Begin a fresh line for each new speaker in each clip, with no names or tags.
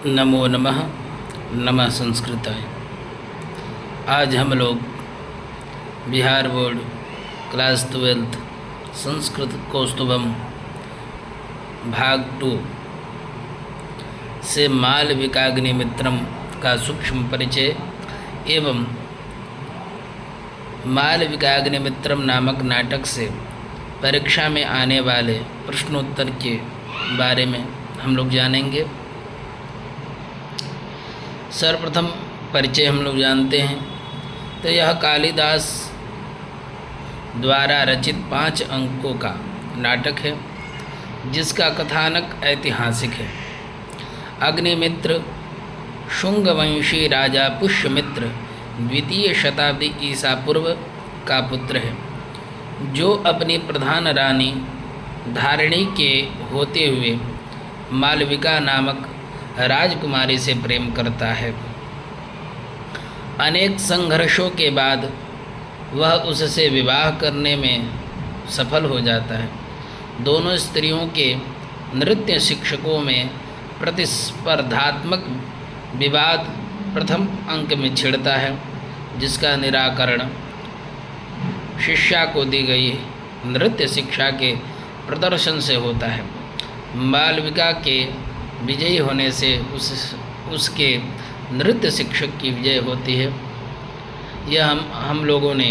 नमो नमः। नमः संस्कृताय। आज हम लोग बिहार बोर्ड क्लास 12 संस्कृत कौस्तुभम भाग 2 से मालविकाग्निमित्रम का सूक्ष्म परिचय एवं मालविकाग्निमित्रम नामक नाटक से परीक्षा में आने वाले प्रश्नोत्तर के बारे में हम लोग जानेंगे। सर्वप्रथम परिचय हम लोग जानते हैं तो यह कालिदास द्वारा रचित 5 अंकों का नाटक है जिसका कथानक ऐतिहासिक है। अग्निमित्र शुंगवंशी राजा पुष्यमित्र द्वितीय शताब्दी ईसा पूर्व का पुत्र है, जो अपनी प्रधान रानी धारिणी के होते हुए मालविका नामक राजकुमारी से प्रेम करता है। अनेक संघर्षों के बाद वह उससे विवाह करने में सफल हो जाता है। दोनों स्त्रियों के नृत्य शिक्षकों में प्रतिस्पर्धात्मक विवाद प्रथम अंक में छिड़ता है, जिसका निराकरण शिष्या को दी गई नृत्य शिक्षा के प्रदर्शन से होता है। मालविका के विजयी होने से उसके नृत्य शिक्षक की विजय होती है। यह हम लोगों ने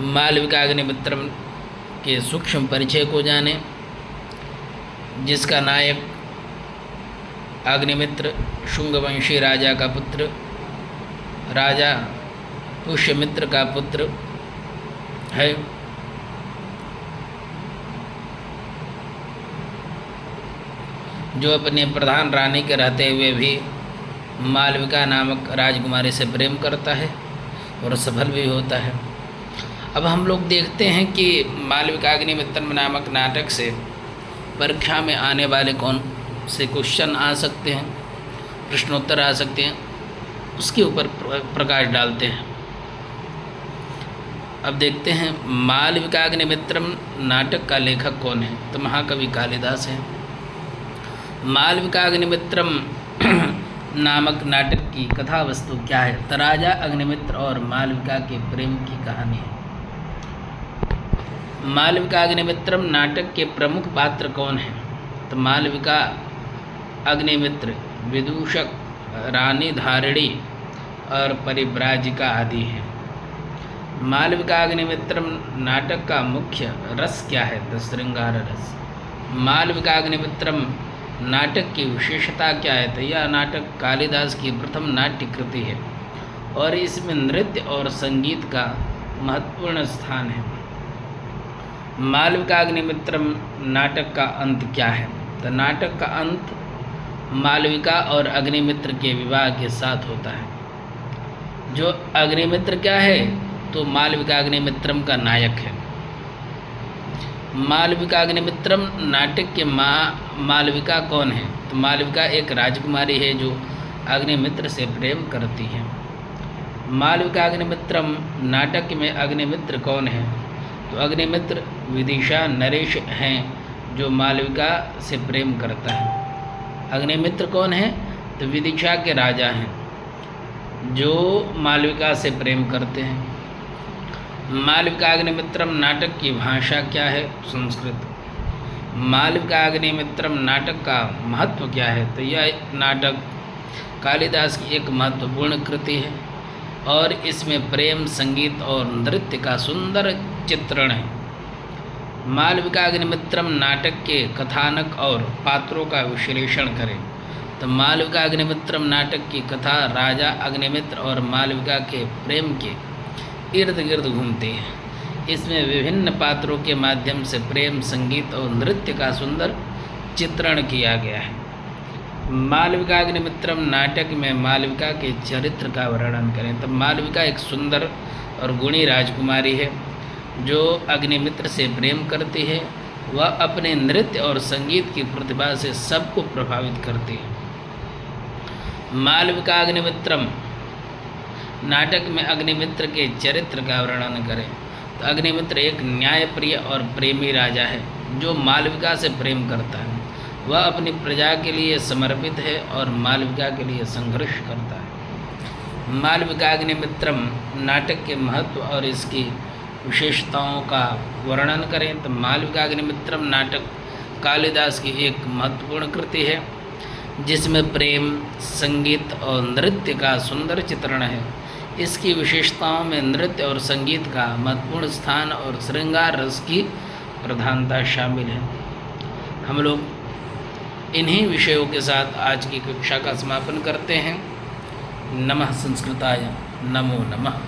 मालविकाग्निमित्रम के सूक्ष्म परिचय को जाने, जिसका नायक अग्निमित्र शुंगवंशी राजा का पुत्र राजा पुष्यमित्र का पुत्र है। जो अपने प्रधान रानी के रहते हुए भी मालविका नामक राजकुमारी से प्रेम करता है और सफल भी होता है। अब हम लोग देखते हैं कि मालविकाग्निमित्रम नामक नाटक से परीक्षा में आने वाले कौन से क्वेश्चन आ सकते हैं, प्रश्नोत्तर आ सकते हैं, उसके ऊपर प्रकाश डालते हैं। अब देखते हैं मालविकाग्निमित्रम नाटक का लेखक कौन है, तो महाकवि कालिदास है। मालविकाग्निमित्रम नामक नाटक की कथा वस्तु क्या है, तो राजा अग्निमित्र और मालविका के प्रेम की कहानी है। मालविकाग्निमित्रम नाटक के प्रमुख पात्र कौन हैं, तो मालविका, अग्निमित्र, विदूषक, रानी धारिणी और परिव्राजिका आदि हैं। मालविकाग्निमित्रम नाटक का मुख्य रस क्या है, तो श्रृंगार रस। मालविकाग्निमित्रम नाटक की विशेषता क्या है, तो यह नाटक कालिदास की प्रथम नाट्य कृति है और इसमें नृत्य और संगीत का महत्वपूर्ण स्थान है। मालविकाग्निमित्रम नाटक का अंत क्या है, तो नाटक का अंत मालविका और अग्निमित्र के विवाह के साथ होता है। जो अग्निमित्र क्या है, तो मालविकाग्निमित्रम का नायक है। मालविकाग्निमित्रम नाटक के मालविका कौन है, तो मालविका एक राजकुमारी है जो अग्निमित्र से प्रेम करती है। मालविकाग्निमित्रम नाटक में अग्निमित्र कौन है, तो अग्निमित्र विदिशा नरेश हैं जो मालविका से प्रेम करता है। अग्निमित्र कौन है, तो विदिशा के राजा हैं जो मालविका से प्रेम करते हैं। मालविकाग्निमित्रम नाटक की भाषा क्या है, संस्कृत। मालविकाग्निमित्रम नाटक का महत्व क्या है, तो यह नाटक कालिदास की एक महत्वपूर्ण कृति है और इसमें प्रेम, संगीत और नृत्य का सुंदर चित्रण है। मालविकाग्निमित्रम नाटक के कथानक और पात्रों का विश्लेषण करें, तो मालविकाग्निमित्रम नाटक की कथा राजा अग्निमित्र और मालविका के प्रेम के इर्द गिर्द घूमते हैं। इसमें विभिन्न पात्रों के माध्यम से प्रेम, संगीत और नृत्य का सुंदर चित्रण किया गया है। मालविकाग्निमित्रम नाटक में मालविका के चरित्र का वर्णन करें, तो मालविका एक सुंदर और गुणी राजकुमारी है जो अग्निमित्र से प्रेम करती है। वह अपने नृत्य और संगीत की प्रतिभा से सबको प्रभावित करती है। मालविकाग्निमित्रम नाटक में अग्निमित्र के चरित्र का वर्णन करें, तो अग्निमित्र एक न्यायप्रिय और प्रेमी राजा है जो मालविका से प्रेम करता है। वह अपनी प्रजा के लिए समर्पित है और मालविका के लिए संघर्ष करता है। मालविकाग्निमित्रम नाटक के महत्व और इसकी विशेषताओं का वर्णन करें तो मालविकाग्निमित्रम नाटक कालिदास की एक महत्वपूर्ण कृति है जिसमें प्रेम, संगीत और नृत्य का सुंदर चित्रण है। इसकी विशेषताओं में नृत्य और संगीत का महत्वपूर्ण स्थान और श्रृंगार रस की प्रधानता शामिल है। हम लोग इन्हीं विषयों के साथ आज की कक्षा का समापन करते हैं। नमः संस्कृताय, नमो नमः।